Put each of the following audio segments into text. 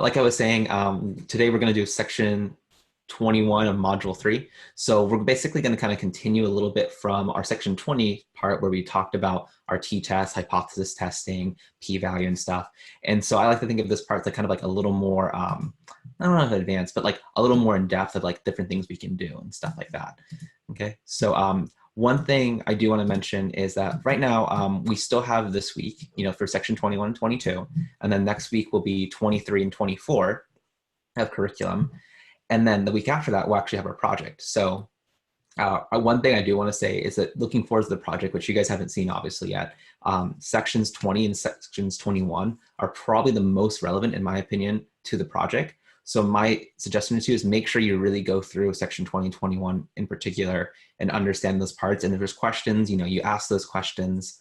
Like I was saying, today we're going to do section 21 of module 3. So we're basically going to kind of continue a little bit from our section 20 part where we talked about our t-test, hypothesis testing, p-value and stuff. And so I like to think of this part as like kind of like a little more, I don't know if advanced, but like a little more in depth of like different things we can do and stuff like that. Okay, so one thing I do want to mention is that right now we still have this week, for section 21 and 22, and then next week will be 23 and 24 of curriculum. And then the week after that, we'll actually have our project. So one thing I do want to say is that looking forward to the project, which you guys haven't seen obviously yet, sections 20 and sections 21 are probably the most relevant, in my opinion, to the project. So my suggestion to you is make sure you really go through section 20 and 21 in particular and understand those parts. And if there's questions, you ask those questions.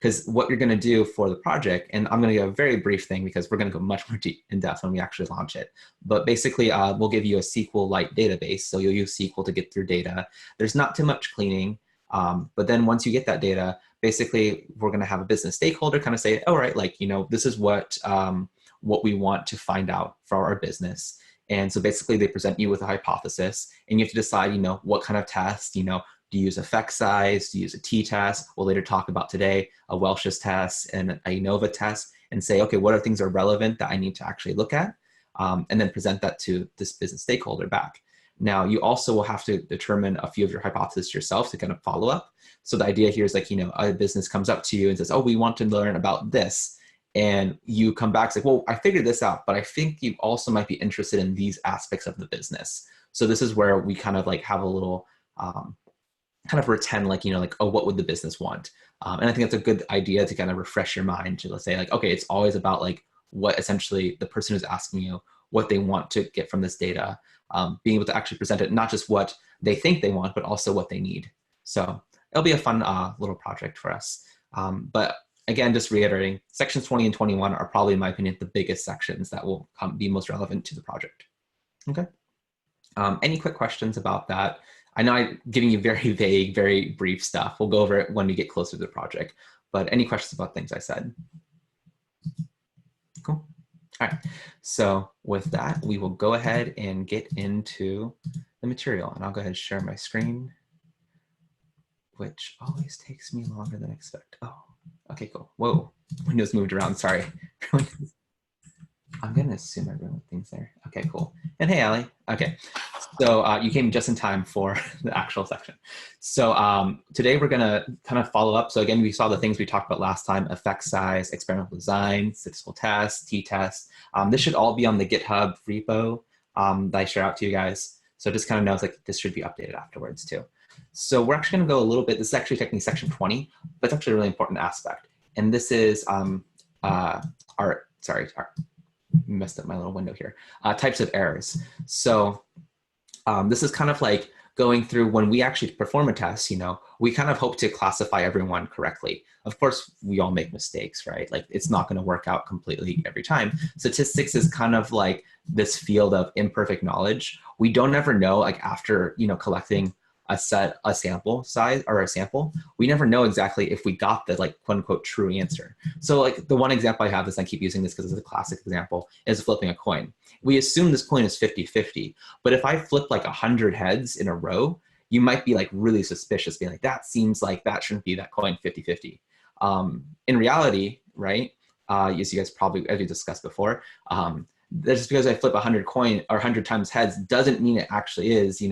Because what you're going to do for the project, and I'm going to do a very brief thing because we're going to go much more in depth when we actually launch it. But basically, we'll give you a SQL-like database. So you'll use SQL to get through data. There's not too much cleaning. But then once you get that data, basically, we're going to have a business stakeholder kind of say, all right, this is what we want to find out for our business. And so basically, they present you with a hypothesis, and you have to decide, what kind of test, do you use effect size? Do you use a t-test? We'll later talk about today, a Welch's test and a ANOVA test, and say, okay, what are things that are relevant that I need to actually look at? And then present that to this business stakeholder back. Now, you also will have to determine a few of your hypotheses yourself to kind of follow up. So the idea here is a business comes up to you and says, oh, we want to learn about this. And you come back and say, well, I figured this out, but I think you also might be interested in these aspects of the business. So this is where we kind of have a little, kind of pretend oh, what would the business want? And I think that's a good idea to kind of refresh your mind to, let's say okay, it's always about what essentially the person who's asking you, what they want to get from this data, being able to actually present it, not just what they think they want, but also what they need. So it'll be a fun little project for us. But again, just reiterating, sections 20 and 21 are probably, in my opinion, the biggest sections that will be most relevant to the project. Okay. Any quick questions about that? I know I'm giving you very vague, very brief stuff. We'll go over it when we get closer to the project. But any questions about things I said? Cool. All right. So with that, we will go ahead and get into the material. And I'll go ahead and share my screen, which always takes me longer than I expect. Oh, okay, cool. Whoa, Windows moved around. Sorry. I'm going to assume everyone thinks there. Okay, cool. And hey, Allie. Okay, so you came just in time for the actual section. So today we're going to kind of follow up. So again, we saw the things we talked about last time: effect size, experimental design, statistical tests, t-tests. This should all be on the GitHub repo that I share out to you guys. So just kind of knows this should be updated afterwards too. So we're actually going to go a little bit. This is actually technically section 20, but it's actually a really important aspect. And this is messed up my little window here. Types of errors. So this is kind of going through when we actually perform a test, we kind of hope to classify everyone correctly. Of course, we all make mistakes, right? It's not going to work out completely every time. Statistics is kind of this field of imperfect knowledge. We don't ever know, after, collecting a sample size or a sample, we never know exactly if we got the quote unquote true answer. So the one example I have this, I keep using this because it's a classic example, is flipping a coin. We assume this coin is 50-50, but if I flip 100 heads in a row, you might be really suspicious, being that seems that shouldn't be that coin 50-50. In reality, right, as you guys probably, as we discussed before, just because I flip 100 coin or 100 times heads doesn't mean it actually is,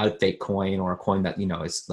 a fake coin or a coin that, is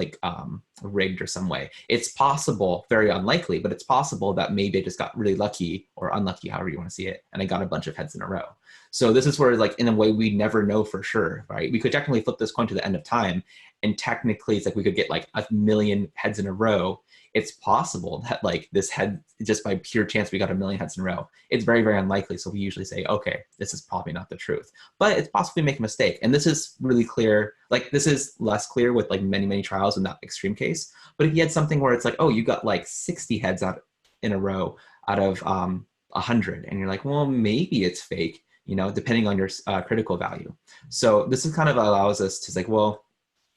rigged or some way. It's possible, very unlikely, but it's possible that maybe I just got really lucky or unlucky, however you want to see it, and I got a bunch of heads in a row. So this is where, in a way, we never know for sure, right? We could technically flip this coin to the end of time, and technically it's we could get 1,000,000 heads in a row. It's possible that this head, just by pure chance, we got 1,000,000 heads in a row. It's very, very unlikely. So we usually say, okay, this is probably not the truth, but it's possible we make a mistake. And this is really clear. This is less clear with many, many trials in that extreme case. But if you had something where it's oh, you got 60 heads out in a row out of 100, and you're well, maybe it's fake, depending on your critical value. So this is kind of allows us to well,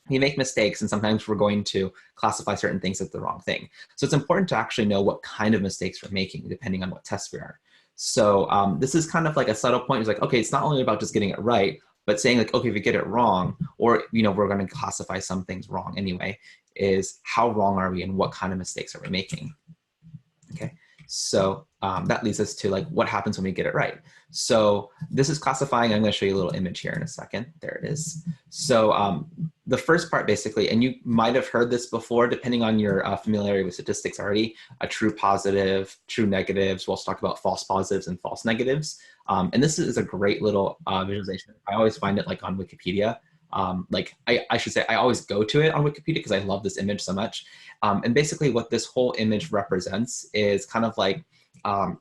we make mistakes, and sometimes we're going to classify certain things as the wrong thing. So it's important to actually know what kind of mistakes we're making, depending on what test we are. So this is kind of like a subtle point. It's like, okay, it's not only about just getting it right, but saying like, okay, if we get it wrong, or, we're going to classify some things wrong anyway, is how wrong are we and what kind of mistakes are we making? Okay, so that leads us to like what happens when we get it right. So this is classifying. I'm going to show you a little image here in a second. There it is. So the first part basically, and you might have heard this before, depending on your familiarity with statistics already, a true positive, true negatives. We'll talk about false positives and false negatives. And this is a great little visualization. I always find it like on Wikipedia. Like I should say, I always go to it on Wikipedia because I love this image so much. And basically what this whole image represents is kind of like,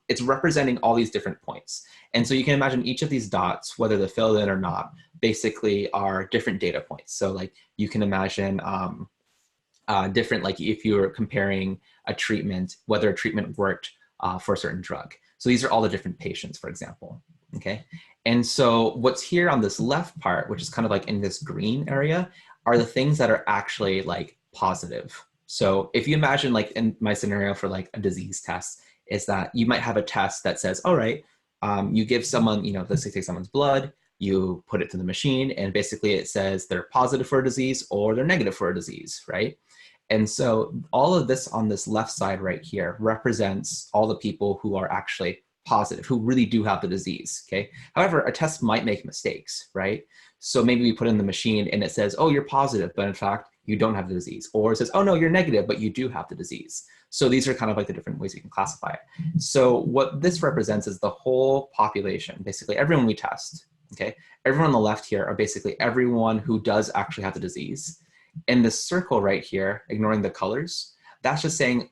it's representing all these different points. And so you can imagine each of these dots, whether they're filled in or not, basically are different data points. So like you can imagine different, like if you're comparing a treatment, whether a treatment worked for a certain drug. So these are all the different patients, for example, okay? And so what's here on this left part, which is kind of like in this green area, are the things that are actually like positive. So if you imagine like in my scenario for like a disease test, is that you might have a test that says, all right, you give someone, let's say take someone's blood, you put it to the machine, and basically it says they're positive for a disease or they're negative for a disease, right? And so all of this on this left side right here represents all the people who are actually positive, who really do have the disease, okay? However, a test might make mistakes, right? So maybe we put in the machine and it says, oh, you're positive, but in fact, you don't have the disease. Or it says, oh no, you're negative, but you do have the disease. So these are kind of like the different ways you can classify it. So what this represents is the whole population, basically everyone we test, okay? Everyone on the left here are basically everyone who does actually have the disease. And the circle right here, ignoring the colors, that's just saying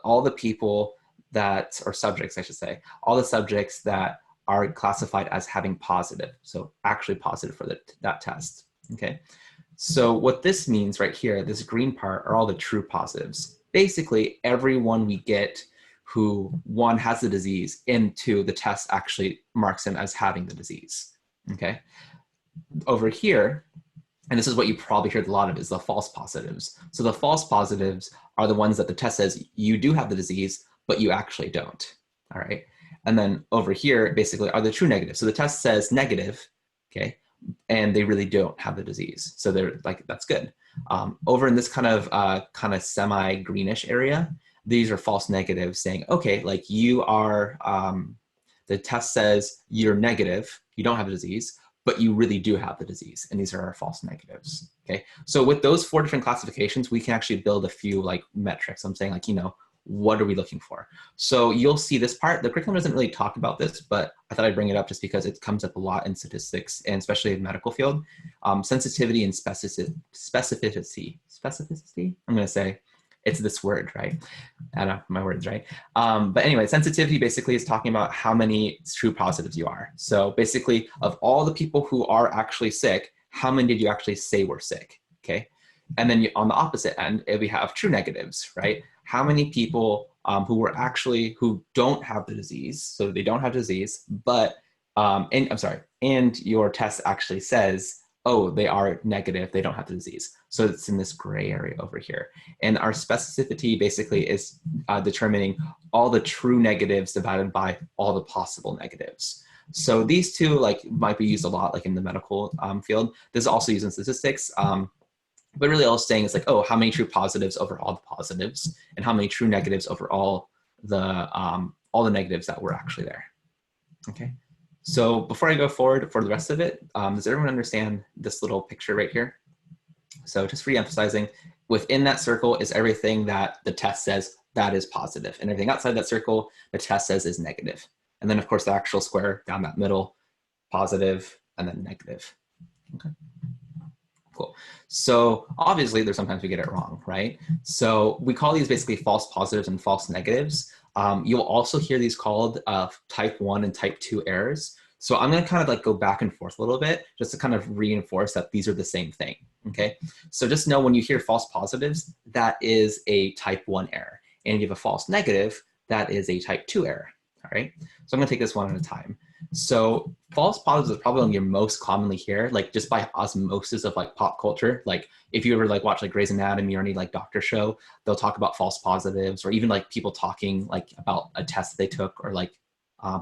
all the people that, or subjects, I should say, all the subjects that are classified as having positive, so actually positive for that test, okay? So what this means right here, this green part, are all the true positives. Basically, everyone we get who, one, has the disease, and two, the test actually marks him as having the disease, okay? Over here, and this is what you probably heard a lot of, is the false positives. So the false positives are the ones that the test says you do have the disease, but you actually don't, all right? And then over here, basically, are the true negatives. So the test says negative, okay? And they really don't have the disease. So they're like, that's good. Over in this kind of semi-greenish area, these are false negatives saying, okay, like you are, the test says you're negative, you don't have the disease, but you really do have the disease. And these are our false negatives, okay? So with those 4 different classifications, we can actually build a few like metrics. I'm saying like, what are we looking for? So you'll see this part, the curriculum doesn't really talk about this, but I thought I'd bring it up just because it comes up a lot in statistics and especially in medical field. Sensitivity and specificity, I'm gonna say, it's this word, right? I don't know my words, right? But anyway, sensitivity basically is talking about how many true positives you are. So basically, of all the people who are actually sick, how many did you actually say were sick, okay? And then on the opposite end, we have true negatives, right? How many people who don't have the disease, so they don't have disease, but, and your test actually says, oh, they are negative, they don't have the disease. So it's in this gray area over here. And our specificity basically is determining all the true negatives divided by all the possible negatives. So these two might be used a lot like in the medical field. This is also used in statistics. But really all it's saying is like, oh, how many true positives over all the positives and how many true negatives over all the negatives that were actually there, okay? So before I go forward for the rest of it, does everyone understand this little picture right here? So just re-emphasizing, within that circle is everything that the test says that is positive, and everything outside that circle, the test says is negative. And then of course the actual square down that middle, positive, and then negative, okay? Cool. So obviously there's sometimes we get it wrong, right? So we call these basically false positives and false negatives. You'll also hear these called type 1 and type 2 errors. So I'm going to kind of go back and forth a little bit just to kind of reinforce that these are the same thing, okay? So just know when you hear false positives, that is a type 1 error. And if you have a false negative, that is a type 2 error, all right? So I'm going to take this one at a time. So false positives is probably one you most commonly hear, just by osmosis of pop culture. If you ever watch Grey's Anatomy or any doctor show, they'll talk about false positives, or even people talking about a test they took, or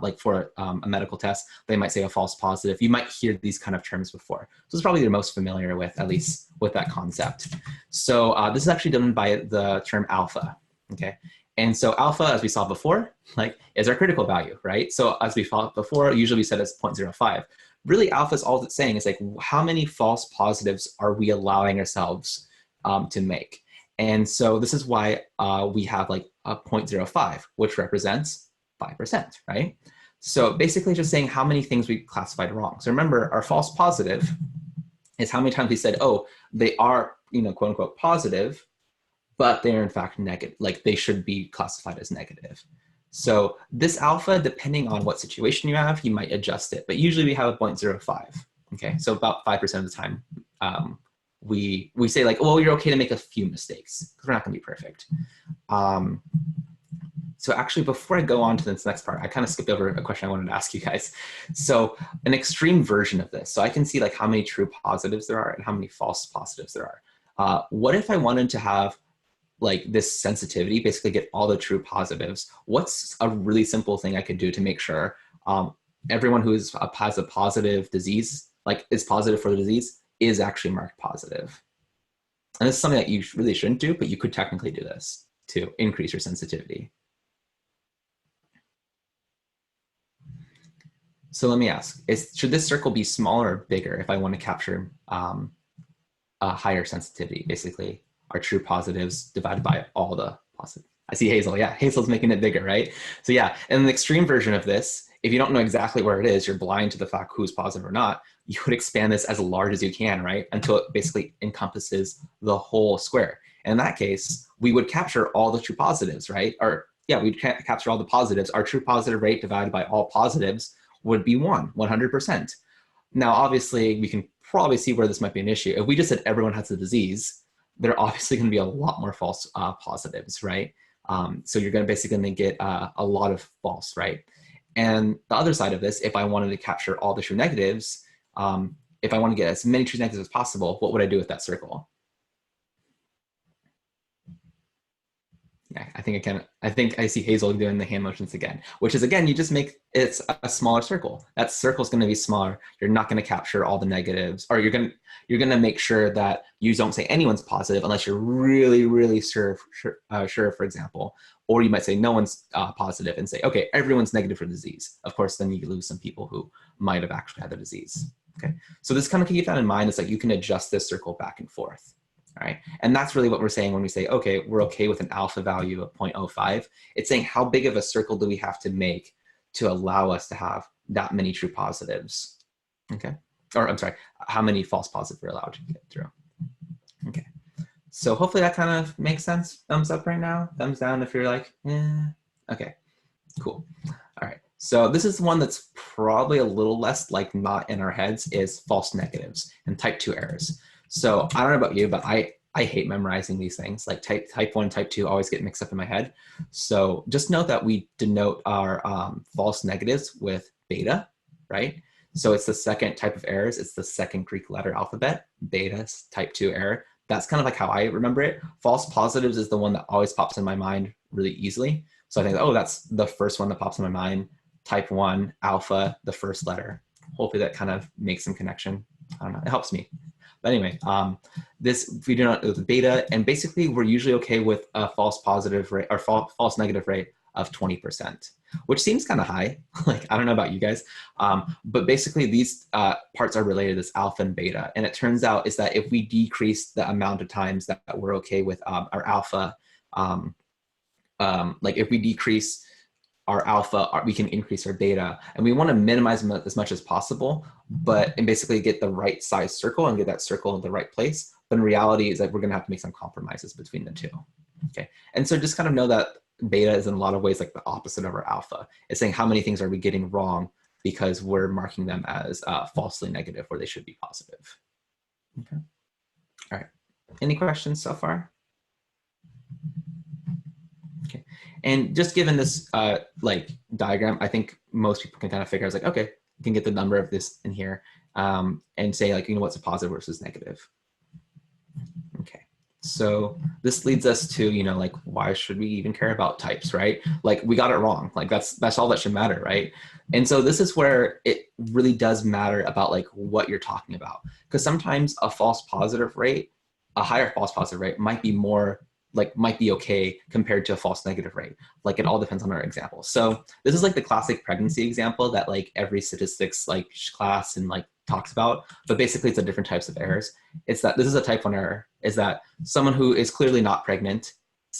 like for a medical test, they might say a false positive. You might hear these kind of terms before. So it's probably you're most familiar with, at least with that concept. So this is actually done by the term alpha, okay? And so alpha, as we saw before, like is our critical value, right? So as we saw before, usually we said it's 0.05. Really, alpha is all it's saying is like, how many false positives are we allowing ourselves to make? And so this is why we have like a 0.05, which represents 5%, right? So basically just saying how many things we classified wrong. So remember, our false positive is how many times we said, oh, they are, you know, quote unquote positive, but they're in fact negative, like they should be classified as negative. So this alpha, depending on what situation you have, you might adjust it, but usually we have a 0.05. Okay, so about 5% of the time, we say like, well, you're okay to make a few mistakes because we're not gonna be perfect. So actually, before I go on to this next part, I kind of skipped over a question I wanted to ask you guys. So an extreme version of this, so I can see like how many true positives there are and how many false positives there are. What if I wanted to have like this sensitivity, basically get all the true positives? What's a really simple thing I could do to make sure everyone who has a positive disease, like is positive for the disease, is actually marked positive? And this is something that you really shouldn't do, but you could technically do this to increase your sensitivity. So let me ask, should this circle be smaller or bigger if I want to capture a higher sensitivity, basically our true positives divided by all the positives? I see Hazel, yeah, Hazel's making it bigger, right? So yeah, in the extreme version of this, if you don't know exactly where it is, you're blind to the fact who's positive or not, you would expand this as large as you can, right? Until it basically encompasses the whole square. And in that case, we would capture all the true positives, right? Or yeah, we'd capture all the positives. Our true positive rate divided by all positives would be 100%. Now, obviously, we can probably see where this might be an issue. If we just said everyone has the disease, there are obviously going to be a lot more false positives, right? So you're going to basically get a lot of false, right? And the other side of this, if I wanted to capture all the true negatives, if I want to get as many true negatives as possible, what would I do with that circle? Yeah, I think I see Hazel doing the hand motions again, which is, again, you just make it's a smaller circle. That circle is going to be smaller. You're not going to capture all the negatives, or you're going to make sure that you don't say anyone's positive unless you're really, really sure, for example. Or you might say no one's positive and say, okay, everyone's negative for the disease. Of course, then you lose some people who might have actually had the disease. Okay, so this kind of keep that in mind. It's like you can adjust this circle back and forth. All right, and that's really what we're saying when we say, okay, we're okay with an alpha value of 0.05. It's saying how big of a circle do we have to make to allow us to have that many true positives, okay? Or I'm sorry, how many false positives we're allowed to get through. Okay, so hopefully that kind of makes sense. Thumbs up right now, thumbs down if you're like, eh. Okay, cool. All right, so this is the one that's probably a little less like not in our heads, is false negatives and type 2 errors. So I don't know about you, but I hate memorizing these things. Like type 1, type 2 always get mixed up in my head. So just note that we denote our false negatives with beta, right? So it's the second type of errors. It's the second Greek letter alphabet, beta, type 2 error. That's kind of like how I remember it. False positives is the one that always pops in my mind really easily. So I think, oh, that's the first one that pops in my mind. Type 1, alpha, the first letter. Hopefully that kind of makes some connection. I don't know, it helps me. But anyway, this we do not know the beta, and basically we're usually okay with a false positive rate or false negative rate of 20%, which seems kind of high. Like, I don't know about you guys, but basically these parts are related to this alpha and beta. And it turns out is that if we decrease the amount of times that we're okay with our alpha, like if we decrease our alpha, we can increase our beta, and we want to minimize them as much as possible, and basically get the right size circle and get that circle in the right place. But in reality is that we're going to have to make some compromises between the two. Okay, and so just kind of know that beta is in a lot of ways like the opposite of our alpha. It's saying how many things are we getting wrong because we're marking them as falsely negative where they should be positive. Okay, all right. Any questions so far? Okay, and just given this like diagram, I think most people can kind of figure out, like, okay, you can get the number of this in here and say, like, you know, what's a positive versus negative. Okay, So this leads us to, like, why should we even care about types, right? Like, we got it wrong. Like, that's all that should matter, right? And so this is where it really does matter about like what you're talking about. Because sometimes a false positive rate, a higher false positive rate might be more might be okay compared to a false negative rate. Like, it all depends on our example. So this is like the classic pregnancy example that like every statistics like class and like talks about, but basically it's a different types of errors. It's that this is a type 1 error, is that someone who is clearly not pregnant,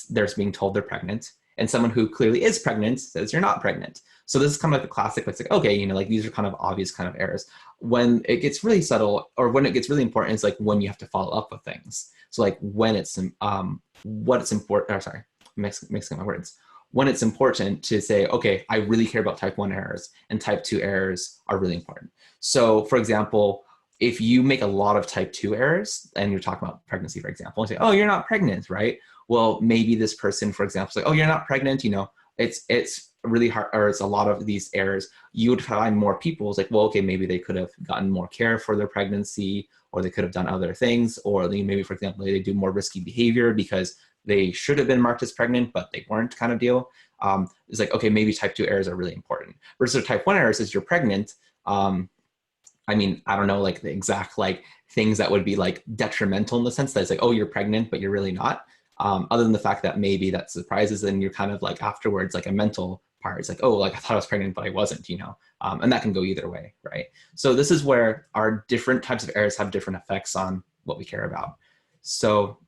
they're being told they're pregnant, and someone who clearly is pregnant says you're not pregnant. So this is kind of like the classic, it's like, okay, like these are kind of obvious kind of errors. When it gets really subtle, or when it gets really important, is like when you have to follow up with things. So like when it's, what it's important, or sorry, mixing my words. When it's important to say, okay, I really care about type 1 errors, and type 2 errors are really important. So for example, if you make a lot of type 2 errors, and you're talking about pregnancy, for example, and say, oh, you're not pregnant, right? Well, maybe this person, for example, is like, oh, you're not pregnant, it's really hard, or it's a lot of these errors. You would find more people, it's like, well, okay, maybe they could have gotten more care for their pregnancy, or they could have done other things, or maybe, for example, they do more risky behavior because they should have been marked as pregnant, but they weren't, kind of deal. It's like, okay, maybe type 2 errors are really important. Versus type 1 errors is you're pregnant. I mean, I don't know, like the exact like things that would be like detrimental in the sense that it's like, oh, you're pregnant, but you're really not. Other than the fact that maybe that surprises, and you're kind of like afterwards, like a mental part. It's like, oh, like I thought I was pregnant, but I wasn't, and that can go either way, right? So this is where our different types of errors have different effects on what we care about. So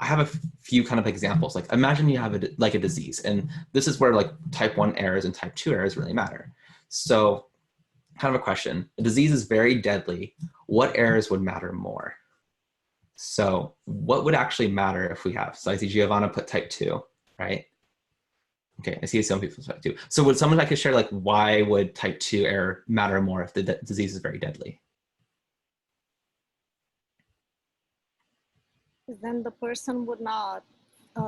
I have a few kind of examples. Like, imagine you have a disease, and this is where like type 1 errors and type 2 errors really matter. So kind of a question, a disease is very deadly. What errors would matter more? So what would actually matter if we have, so I see Giovanna put type 2, right? Okay, I see some people type 2. So would someone like to share like why would type 2 error matter more if the disease is very deadly? Then the person would not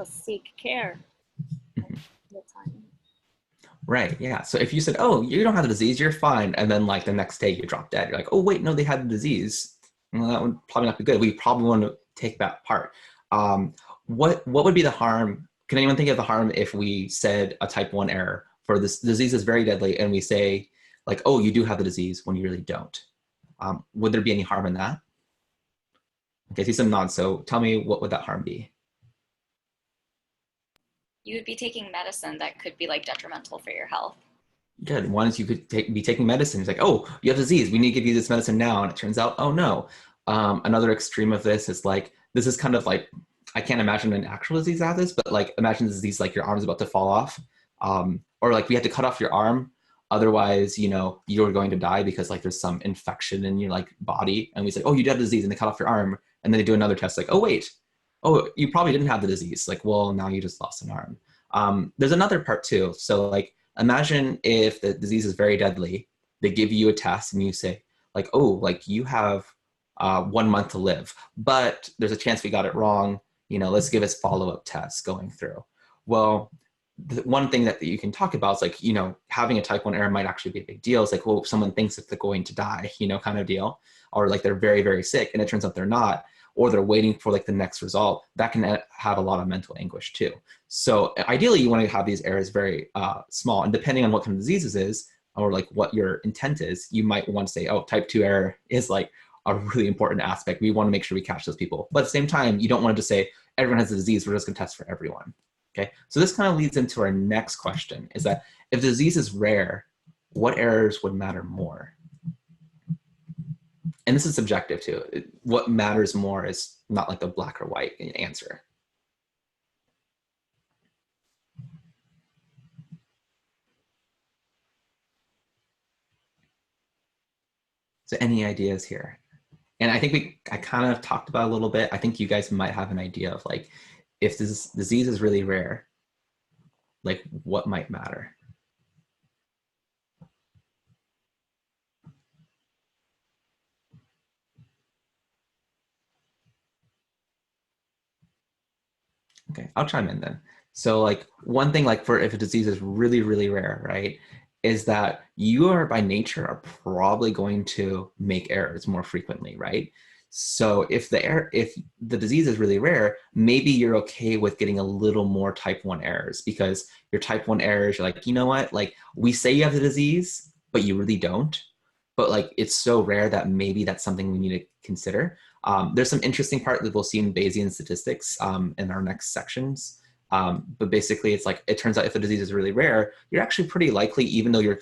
seek care at the time. Right, yeah. So if you said, oh, you don't have the disease, you're fine, and then like the next day you drop dead, you're like, oh, wait, no, they had the disease. Well, that would probably not be good. We probably want to take that part. What would be the harm? Can anyone think of the harm if we said a type 1 error for this disease is very deadly, and we say like, oh, you do have the disease when you really don't? Would there be any harm in that? Okay, I see some nods. So tell me, what would that harm be? You would be taking medicine that could be like detrimental for your health. Good. Once you could be taking medicine, it's like, oh, you have disease, we need to give you this medicine now. And it turns out, oh no. Another extreme of this is like, this is kind of like, I can't imagine an actual disease out of this, but like imagine this disease, like your arm's about to fall off. Or like we had to cut off your arm. Otherwise, you're going to die because like there's some infection in your like body. And we say, oh, you have disease, and they cut off your arm. And then they do another test like, oh, wait, oh, you probably didn't have the disease. Like, well, now you just lost an arm. There's another part too. So like, imagine if the disease is very deadly, they give you a test and you say like, oh, like you have 1 month to live, but there's a chance we got it wrong. Let's give us follow-up tests going through. Well, the one thing that you can talk about is like, having a type 1 error might actually be a big deal. It's like, well, if someone thinks that they're going to die, kind of deal, or like they're very, very sick and it turns out they're not, or they're waiting for like the next result, that can have a lot of mental anguish too. So ideally you want to have these errors very small, and depending on what kind of diseases is, or like what your intent is, you might want to say, oh, type 2 error is like a really important aspect. We want to make sure we catch those people. But at the same time, you don't want to just say, everyone has a disease, we're just going to test for everyone. Okay, so this kind of leads into our next question, is that if the disease is rare, what errors would matter more? And this is subjective too. What matters more is not like a black or white answer. So any ideas here? And I think I kind of talked about a little bit. I think you guys might have an idea of like, if this disease is really rare, like what might matter? Okay, I'll chime in then. So like one thing, like for if a disease is really, really rare, right, is that you are by nature are probably going to make errors more frequently, right? So if the disease is really rare, maybe you're okay with getting a little more type 1 errors, because your type 1 errors, you're like, you know what, like we say you have the disease, but you really don't. But like it's so rare that maybe that's something we need to consider. There's some interesting part that we'll see in Bayesian statistics in our next sections. But basically it's like, it turns out if the disease is really rare, you're actually pretty likely, even though you're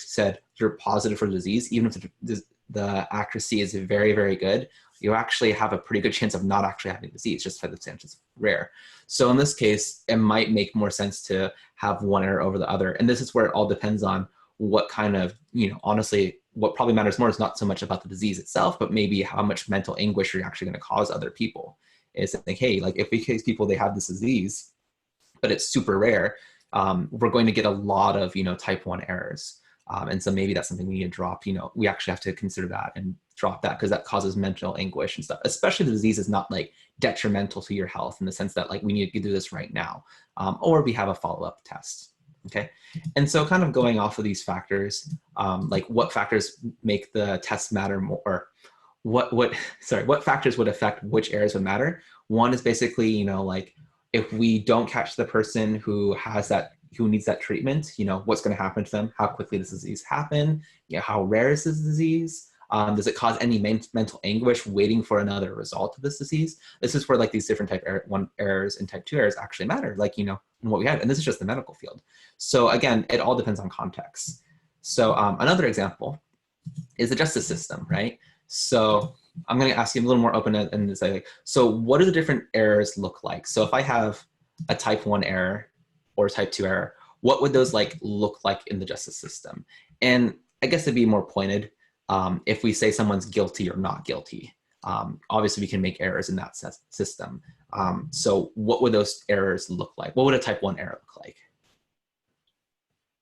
positive for the disease, even if the accuracy is very, very good, you actually have a pretty good chance of not actually having disease, just by the chances rare. So in this case, it might make more sense to have one error over the other. And this is where it all depends on what kind of, honestly, what probably matters more is not so much about the disease itself, but maybe how much mental anguish you're actually going to cause other people. Is like, hey, like if we case people, they have this disease, but it's super rare, we're going to get a lot of, type 1 errors. And so maybe that's something we need to drop, we actually have to consider that and drop that, because that causes mental anguish and stuff, especially the disease is not like detrimental to your health in the sense that like we need to do this right now, or we have a follow-up test. Okay. And so kind of going off of these factors, like what factors make the test matter more, or what factors would affect which errors would matter. One is basically, like if we don't catch the person who needs that treatment, what's going to happen to them, how quickly does the disease happen, how rare is this disease, does it cause any mental anguish waiting for another result of this disease? This is where like these different type 1 errors and type 2 errors actually matter, like, in what we have, and this is just the medical field. So again, it all depends on context. So another example is the justice system, right? So I'm going to ask you a little more open and say, like, so what do the different errors look like? So if I have a type 1 error or type 2 error, what would those like look like in the justice system? And I guess to be more pointed, if we say someone's guilty or not guilty, obviously we can make errors in that system. So what would those errors look like? What would a type 1 error look like?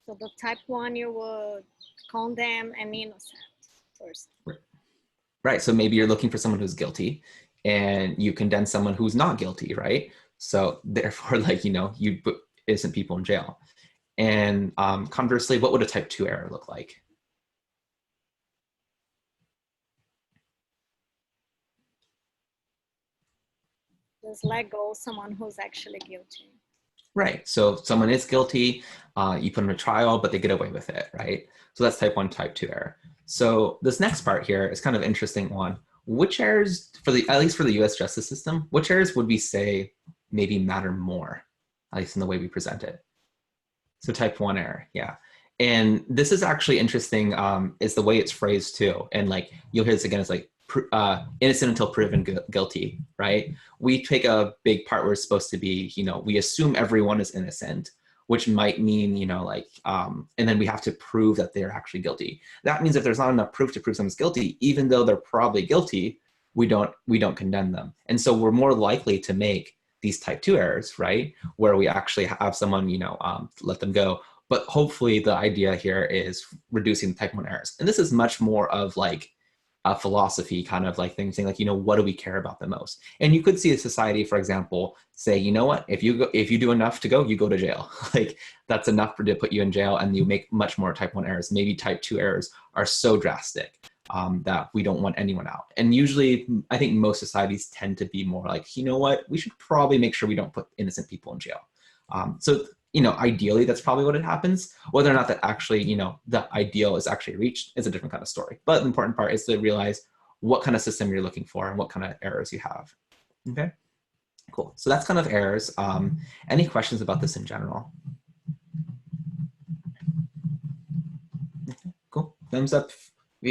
So the type 1, you would condemn an innocent person. Right. So maybe you're looking for someone who's guilty and you condemn someone who's not guilty, right? So therefore, like, you put innocent people in jail. And conversely, what would a type 2 error look like? Just let go someone who's actually guilty. Right. So someone is guilty, you put them in a trial, but they get away with it, right? So that's type 1, type 2 error. So this next part here is kind of an interesting one. Which errors, at least for the US justice system, which errors would we say maybe matter more, at least in the way we present it? So type 1 error, yeah. And this is actually interesting, is the way it's phrased too. And like, you'll hear this again, it's like, innocent until proven guilty, right? We take a big part where it's supposed to be, we assume everyone is innocent, which might mean, and then we have to prove that they're actually guilty. That means if there's not enough proof to prove someone's guilty, even though they're probably guilty, we don't condemn them. And so we're more likely to make these type 2 errors, right? Where we actually have someone, let them go. But hopefully the idea here is reducing the type 1 errors. And this is much more of like a philosophy kind of like thing, saying like, what do we care about the most? And you could see a society, for example, say, you know what, if you do enough to go, you go to jail. Like that's enough to put you in jail, and you make much more type 1 errors. Maybe type 2 errors are so drastic that we don't want anyone out. And usually I think most societies tend to be more like, you know what, we should probably make sure we don't put innocent people in jail. So ideally, that's probably what it happens. Whether or not that actually, the ideal is actually reached is a different kind of story. But the important part is to realize what kind of system you're looking for and what kind of errors you have. Okay, cool. So that's kind of errors. Any questions about this in general? Okay, cool. Thumbs up.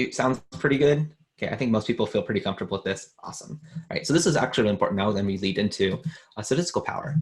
Sounds pretty good. Okay, I think most people feel pretty comfortable with this. Awesome. All right, so this is actually really important now. Then we lead into statistical power.